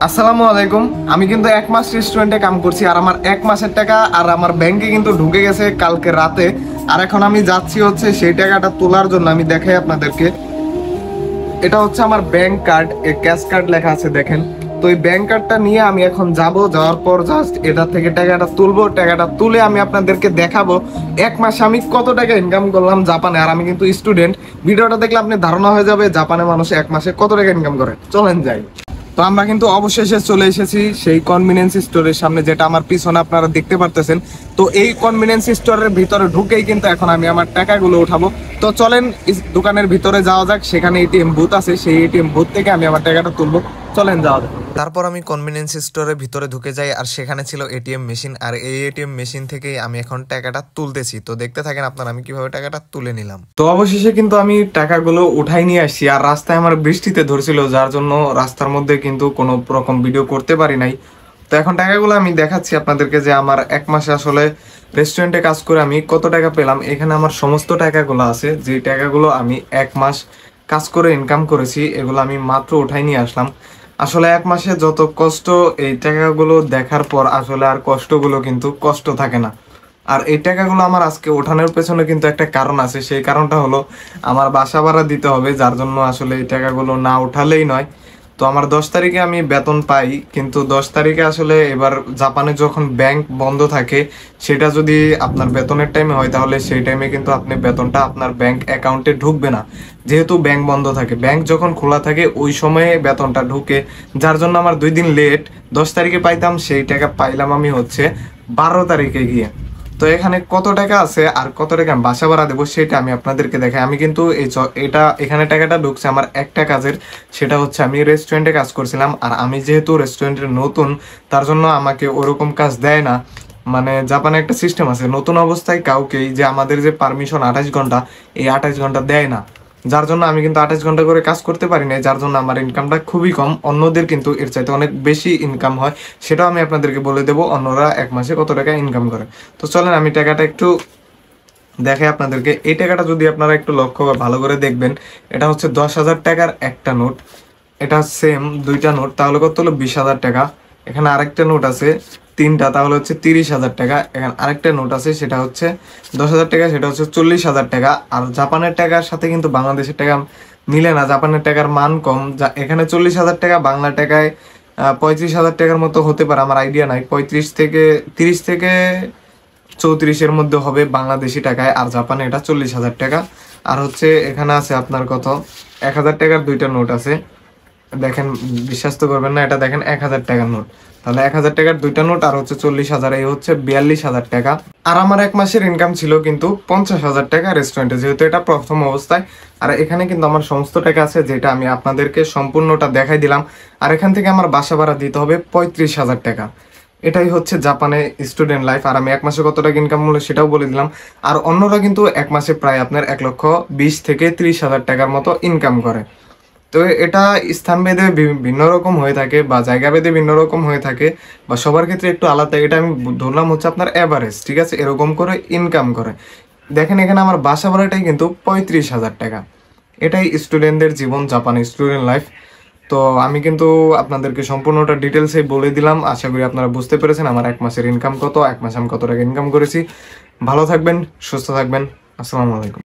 আসসালামু আলাইকুম। আমি কিন্তু এক মাস রেস্টুরেন্টে কাম করছি আর আমার এক মাসের টাকা আর আমার ব্যাংকে কিন্তু ঢুকে গেছে কালকে রাতে। আর এখন আমি যাচ্ছি হচ্ছে সেই টাকাটা তোলার জন্য। আমি দেখাই আপনাদেরকে, এটা হচ্ছে আমার ব্যাংক কার্ড, ক্যাশ কার্ড লেখা আছে দেখেন। তো এই ব্যাংক কার্ডটা নিয়ে আমি এখন যাওয়ার পর জাস্ট এটা থেকে টাকাটা তুলবো। টাকাটা তুলে আমি আপনাদেরকে দেখাবো এক মাসে আমি কত টাকা ইনকাম করলাম জাপানে। আর আমি কিন্তু স্টুডেন্ট, ভিডিওটা দেখলে আপনি ধারণা হয়ে যাবে জাপানে মানুষ এক মাসে কত টাকা ইনকাম করে। চলেন যাই। তো আমরা কিন্তু অবশেষে চলে এসেছি সেই কনভিনিয়েন্স স্টোরের সামনে, যেটা আমার পিছনে আপনারা দেখতে পারতেছেন। তো এই কনভিনিয়েন্স স্টোরের ভিতরে ঢুকেই কিন্তু এখন আমি আমার টাকাগুলো উঠাবো। তো চলেন দোকানের ভিতরে যাওয়া যাক, সেখানে এটিএম বুথ আছে, সেই এটিএম বুথ থেকে আমি আমার টাকাটা তুলবো। চলেন যাওয়া যাক। তারপর আমি কনভিনিয়েন্স স্টোরের ভিতরে ঢুকে যাই, আর সেখানে ছিল এটিএম মেশিন। আর এই এটিএম মেশিন থেকেই আমি এখন টাকাটা তুলতেছি। তো দেখতে থাকেন আপনারা আমি কিভাবে টাকাটা তুলে নিলাম। তো অবশেষে কিন্তু আমি টাকাগুলো উঠাই নিয়ে আসছি। আর রাস্তায় আমার বৃষ্টিতে ধরছিল, যার জন্য রাস্তার মধ্যে কিন্তু কোনো রকম ভিডিও করতে পারি নাই। তো এখন টাকাগুলো আমি দেখাচ্ছি আপনাদেরকে যে আমার এক মাসে আসলে রেস্টুরেন্টে কাজ করে আমি কত টাকা পেলাম। এখানে আমার সমস্ত টাকাগুলো আছে, যে টাকাগুলো আমি এক মাস কাজ করে ইনকাম করেছি, এগুলো আমি মাত্র উঠাই নিয়ে আসলাম। আসলে এক মাসে যত কষ্ট, এই টাকাগুলো দেখার পর আসলে আর কষ্টগুলো কিন্তু কষ্ট থাকে না। আর এই টাকাগুলো আমার আজকে ওঠানোর পেছনে কিন্তু একটা কারণ আছে। সেই কারণটা হলো আমার বাসা ভাড়া দিতে হবে, যার জন্য আসলে এই টাকাগুলো না উঠালেই নয়। তো আমার 10 তারিখে আমি বেতন পাই, কিন্তু 10 তারিখে আসলে এবার জাপানে যখন ব্যাংক বন্ধ থাকে, সেটা যদি আপনার বেতনের টাইমে হয় তাহলে সেই টাইমে কিন্তু আপনি বেতনটা আপনার ব্যাংক অ্যাকাউন্টে ঢুকবে না। যেহেতু ব্যাংক বন্ধ থাকে, ব্যাংক যখন খোলা থাকে ওই সময়ে বেতনটা ঢুকে, যার জন্য আমার 2 দিন লেট। 10 তারিখে পাইতাম, সেই টাকা পাইলাম আমি হচ্ছে 12 তারিখে গিয়ে। তো এখানে কত টাকা আছে আর কত টাকা আমি বাসা ভাড়া দেবো সেটা আমি আপনাদেরকে দেখাই। আমি কিন্তু এটা এখানে টাকাটা ঢুকছে আমার একটা কাজের, সেটা হচ্ছে আমি রেস্টুরেন্টে কাজ করছিলাম। আর আমি যেহেতু রেস্টুরেন্টের নতুন, তার জন্য আমাকে ওরকম কাজ দেয় না। মানে জাপানে একটা সিস্টেম আছে, নতুন অবস্থায় কাউকেই যে আমাদের যে পারমিশন 28 ঘন্টা, এই 28 ঘন্টা দেয় না। যার জন্য আমি কিন্তু 28 ঘন্টা করে কাজ করতে পারি না, যার জন্য আমার ইনকামটা খুবই কম। অন্যদের কিন্তু এর চাইতে অনেক বেশি ইনকাম হয়, সেটাও আমি আপনাদেরকে বলে দেবো অন্যরা এক মাসে কত টাকা ইনকাম করে। তো চলেন আমি টাকাটা একটু দেখে আপনাদেরকে। এই টাকাটা যদি আপনারা একটু লক্ষ্য বা ভালো করে দেখবেন, এটা হচ্ছে 10,000 টাকার একটা নোট। এটা সেম দুইটা নোট, তাহলে কত হলো 20,000 টাকা। এখানে আরেকটা নোট আছে তিনটা, তাহলে হচ্ছে 30,000 টাকা। এখানে আরেকটা নোট আছে, সেটা হচ্ছে 10,000 টাকা, সেটা হচ্ছে 40,000 টাকা। আর জাপানের টাকার সাথে কিন্তু বাংলাদেশের টাকা মিলে না, জাপানের টাকার মান কম। যা এখানে 40,000 টাকা বাংলা টাকায় 35,000 টাকার মতো হতে পারে, আমার আইডিয়া নাই। 30 থেকে 34 মধ্যে হবে বাংলাদেশি টাকায়। আর জাপানে এটা 40,000 টাকা। আর হচ্ছে এখানে আছে আপনার কত 1,000 টাকার দুইটা নোট আছে, দেখেন বিশ্বাস তো করবেন না, এটা দেখেন 1,000 টাকার নোট। তাহলে 1,000 টাকার দুইটা নোট আর হচ্ছে 40,000, এই হচ্ছে 42,000 টাকা। আর আমার এক মাসের ইনকাম ছিল কিন্তু 50,000 টাকা রেস্টুরেন্টে, যেহেতু এটা প্রথম অবস্থায়। আর এখানে কিন্তু আমার সমস্ত টাকা আছে, যেটা আমি আপনাদেরকে সম্পূর্ণটা দেখাই দিলাম। আর এখান থেকে আমার বাসা ভাড়া দিতে হবে 35,000 টাকা। এটাই হচ্ছে জাপানে স্টুডেন্ট লাইফ। আর আমি এক মাসে কত টাকা ইনকাম হলো সেটাও বলে দিলাম। আর অন্যরা কিন্তু এক মাসে প্রায় আপনার 1,20,000 থেকে 30,000 টাকার মতো ইনকাম করে। তো এটা স্থান ভেদে ভিন্ন রকম হয়ে থাকে, বা জায়গা ভেদে ভিন্ন রকম হয়ে থাকে, বা সবার ক্ষেত্রে একটু আলাদা। এটা আমি ধরলাম হচ্ছে আপনার অ্যাভারেজ, ঠিক আছে? এরকম করে ইনকাম করে। দেখেন এখানে আমার বাসা ভাড়াটাই কিন্তু 35,000 টাকা। এটাই স্টুডেন্টদের জীবন, জাপানি স্টুডেন্ট লাইফ। তো আমি কিন্তু আপনাদেরকে সম্পূর্ণটা ডিটেলসে বলে দিলাম। আশা করি আপনারা বুঝতে পেরেছেন আমার এক মাসের ইনকাম কত, এক মাসে আমি কত টাকা ইনকাম করেছি। ভালো থাকবেন, সুস্থ থাকবেন। আসসালামু আলাইকুম।